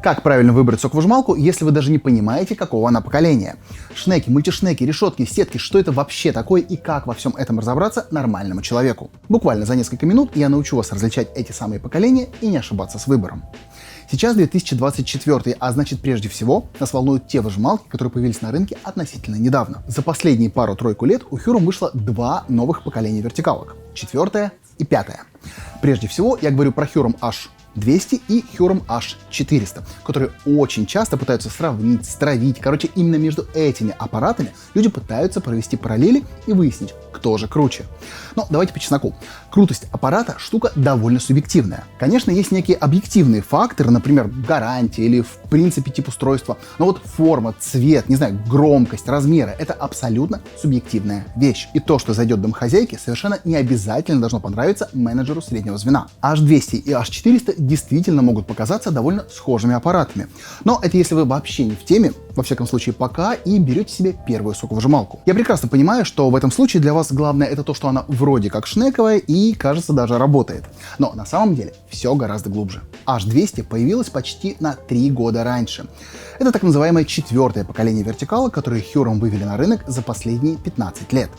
Как правильно выбрать соковыжималку, если вы даже не понимаете, какого она поколения? Шнеки, мультишнеки, решетки, сетки, что это вообще такое и как во всем этом разобраться нормальному человеку? Буквально за несколько минут я научу вас различать эти самые поколения и не ошибаться с выбором. Сейчас 2024, а значит прежде всего нас волнуют те выжималки, которые появились на рынке относительно недавно. За последние пару-тройку лет у Hurom вышло два новых поколения вертикалок, 4 и 5. Прежде всего я говорю про Hurom H200 и Hurom H400, которые очень часто пытаются сравнить, стравить. Короче, именно между этими аппаратами люди пытаются провести параллели и выяснить, кто же круче. Но давайте по чесноку. Крутость аппарата штука довольно субъективная. Конечно, есть некие объективные факторы, например, гарантия или в принципе тип устройства, но вот форма, цвет, не знаю, громкость, размеры — это абсолютно субъективная вещь. И то, что зайдет домохозяйке, совершенно не обязательно должно понравиться менеджеру среднего звена. H200 и H400 действительно могут показаться довольно схожими аппаратами. Но это если вы вообще не в теме, во всяком случае пока, и берете себе первую соковыжималку. Я прекрасно понимаю, что в этом случае для вас главное это то, что она вроде как шнековая и, кажется, даже работает. Но на самом деле все гораздо глубже. H200 появилась почти на 3 года раньше. Это так называемое 4-е поколение вертикала, которое Hurom вывели на рынок за последние 15 лет.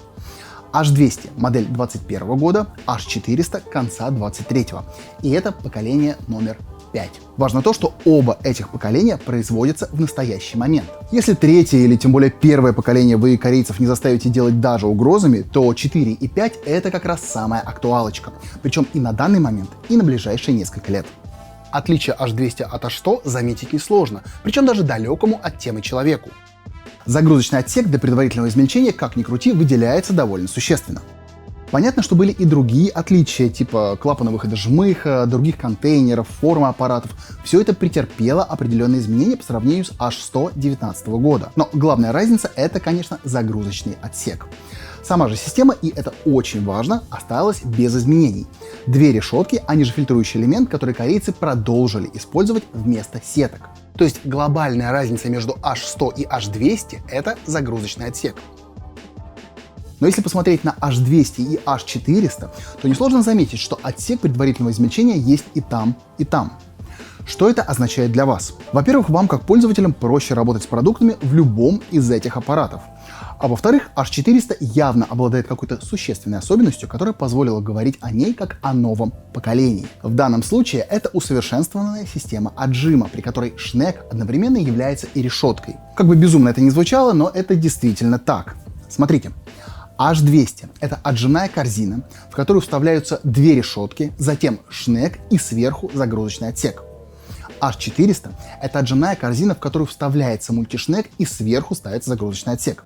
H200 модель 21 года, H400 конца 23-го. И это поколение номер 5. Важно то, что оба этих поколения производятся в настоящий момент. Если третье или тем более первое поколение вы корейцев не заставите делать даже угрозами, то 4 и 5 это как раз самая актуалочка. Причем и на данный момент, и на ближайшие несколько лет. Отличие H200 от H100 заметить несложно, причем даже далекому от темы человеку. Загрузочный отсек для предварительного измельчения, как ни крути, выделяется довольно существенно. Понятно, что были и другие отличия, типа клапана выхода жмыха, других контейнеров, формы аппаратов. Все это претерпело определенные изменения по сравнению с H100 2019 года. Но главная разница — это, конечно, загрузочный отсек. Сама же система, и это очень важно, осталась без изменений. Две решетки, они же фильтрующий элемент, который корейцы продолжили использовать вместо сеток. То есть глобальная разница между H100 и H200 — это загрузочный отсек. Но если посмотреть на H200 и H400, то несложно заметить, что отсек предварительного измельчения есть и там, и там. Что это означает для вас? Во-первых, вам как пользователям проще работать с продуктами в любом из этих аппаратов. А во-вторых, H400 явно обладает какой-то существенной особенностью, которая позволила говорить о ней как о новом поколении. В данном случае это усовершенствованная система отжима, при которой шнек одновременно является и решеткой. Как бы безумно это ни звучало, но это действительно так. Смотрите. H200 — это отжимная корзина, в которую вставляются две решетки, затем шнек и сверху загрузочный отсек. H400 — это отжимная корзина, в которую вставляется мультишнек и сверху ставится загрузочный отсек.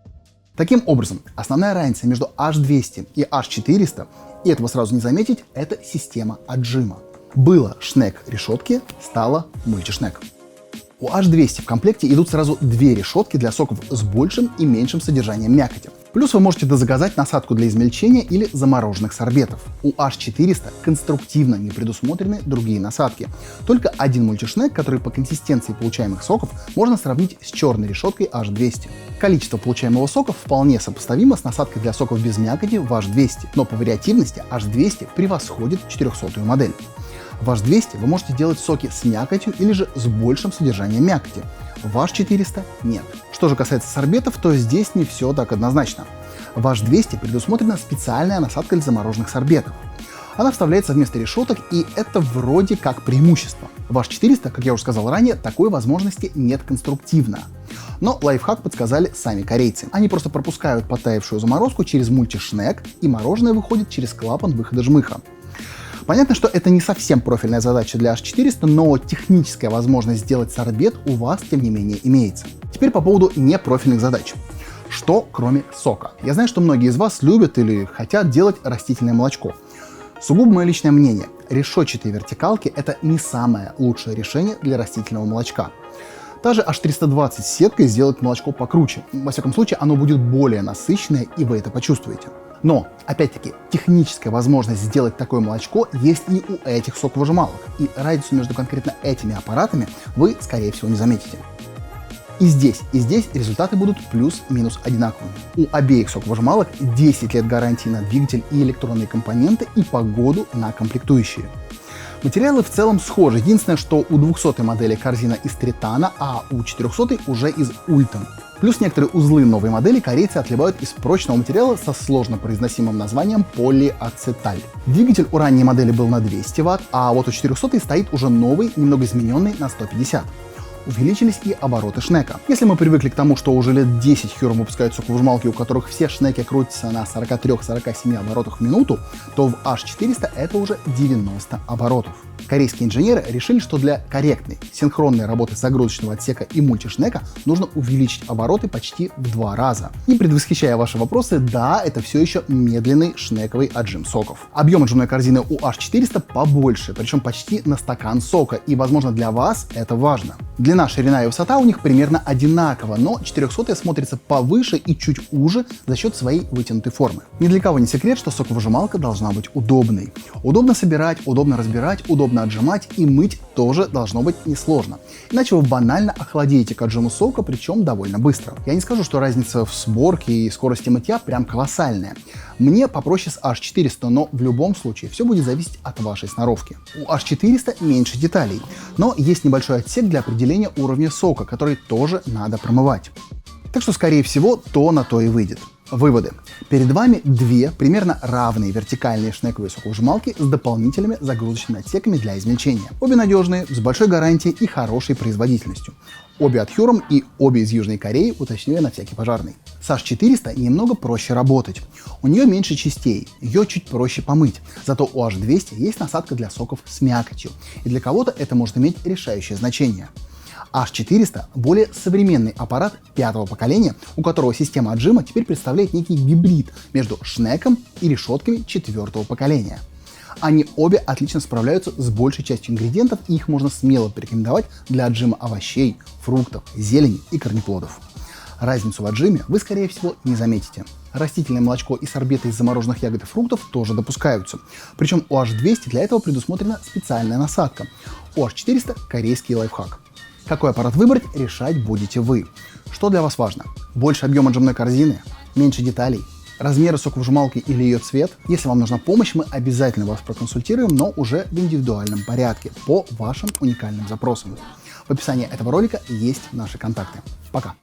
Таким образом, основная разница между H200 и H400, и этого сразу не заметить, это система отжима. Было шнек решетки, стало мультишнек. У H200 в комплекте идут сразу две решетки для соков с большим и меньшим содержанием мякоти. Плюс вы можете дозаказать насадку для измельчения или замороженных сорбетов. У H400 конструктивно не предусмотрены другие насадки. Только один мультишнек, который по консистенции получаемых соков можно сравнить с черной решеткой H200. Количество получаемого сока вполне сопоставимо с насадкой для соков без мякоти в H200, но по вариативности H200 превосходит 400-ю модель. В H200 вы можете делать соки с мякотью или же с большим содержанием мякоти. В H400 нет. Что же касается сорбетов, то здесь не все так однозначно. В H200 предусмотрена специальная насадка для замороженных сорбетов. Она вставляется вместо решеток, и это вроде как преимущество. В H400, как я уже сказал ранее, такой возможности нет конструктивно. Но лайфхак подсказали сами корейцы. Они просто пропускают подтаявшую заморозку через мультишнек, и мороженое выходит через клапан выхода жмыха. Понятно, что это не совсем профильная задача для H400, но техническая возможность сделать сорбет у вас, тем не менее, имеется. Теперь по поводу непрофильных задач. Что кроме сока? Я знаю, что многие из вас любят или хотят делать растительное молочко. Сугубо мое личное мнение, решетчатые вертикалки — это не самое лучшее решение для растительного молочка. Та же H320 с сеткой сделает молочко покруче. Во всяком случае, оно будет более насыщенное, и вы это почувствуете. Но, опять-таки, техническая возможность сделать такое молочко есть и у этих соковыжималок, и разницу между конкретно этими аппаратами вы, скорее всего, не заметите. И здесь результаты будут плюс-минус одинаковыми. У обеих соковыжималок 10 лет гарантии на двигатель и электронные компоненты и по году на комплектующие. Материалы в целом схожи, единственное, что у 200 модели корзина из тритана, а у 400 уже из ультан. Плюс некоторые узлы новой модели корейцы отливают из прочного материала со сложно произносимым названием полиацеталь. Двигатель у ранней модели был на 200 Вт, а вот у 400 стоит уже новый, немного измененный на 150. Увеличились и обороты шнека. Если мы привыкли к тому, что уже лет 10 Hyorum выпускают соковыжималки, у которых все шнеки крутятся на 43-47 оборотах в минуту, то в H400 это уже 90 оборотов. Корейские инженеры решили, что для корректной, синхронной работы загрузочного отсека и мультишнека нужно увеличить обороты почти в 2 раза. И предвосхищая ваши вопросы, да, это все еще медленный шнековый отжим соков. Объем отжимной корзины у H400 побольше, причем почти на стакан сока, и, возможно, для вас это важно. Длина, ширина и высота у них примерно одинаково, но 400 смотрится повыше и чуть уже за счет своей вытянутой формы. Ни для кого не секрет, что соковыжималка должна быть удобной. Удобно собирать, удобно разбирать, удобно отжимать, и мыть тоже должно быть несложно. Иначе вы банально охладеете к отжиму сока, причем довольно быстро. Я не скажу, что разница в сборке и скорости мытья прям колоссальная. Мне попроще с H400, но в любом случае все будет зависеть от вашей сноровки. У H400 меньше деталей, но есть небольшой отсек для определения уровня сока, который тоже надо промывать. Так что, скорее всего, то на то и выйдет. Выводы. Перед вами две примерно равные вертикальные шнековые соковыжималки с дополнительными загрузочными отсеками для измельчения. Обе надежные, с большой гарантией и хорошей производительностью. Обе от Hyorum и обе из Южной Кореи, уточню я на всякий пожарный. С H400 немного проще работать. У нее меньше частей, ее чуть проще помыть. Зато у H200 есть насадка для соков с мякотью. И для кого-то это может иметь решающее значение. H400 – более современный аппарат 5-го поколения, у которого система отжима теперь представляет некий гибрид между шнеком и решетками 4-го поколения. Они обе отлично справляются с большей частью ингредиентов, и их можно смело порекомендовать для отжима овощей, фруктов, зелени и корнеплодов. Разницу в отжиме вы, скорее всего, не заметите. Растительное молочко и сорбеты из замороженных ягод и фруктов тоже допускаются. Причем у H200 для этого предусмотрена специальная насадка. У H400 корейский лайфхак. Какой аппарат выбрать, решать будете вы. Что для вас важно? Больше объем отжимной корзины? Меньше деталей? Размеры соковыжималки или ее цвет? Если вам нужна помощь, мы обязательно вас проконсультируем, но уже в индивидуальном порядке, по вашим уникальным запросам. В описании этого ролика есть наши контакты. Пока!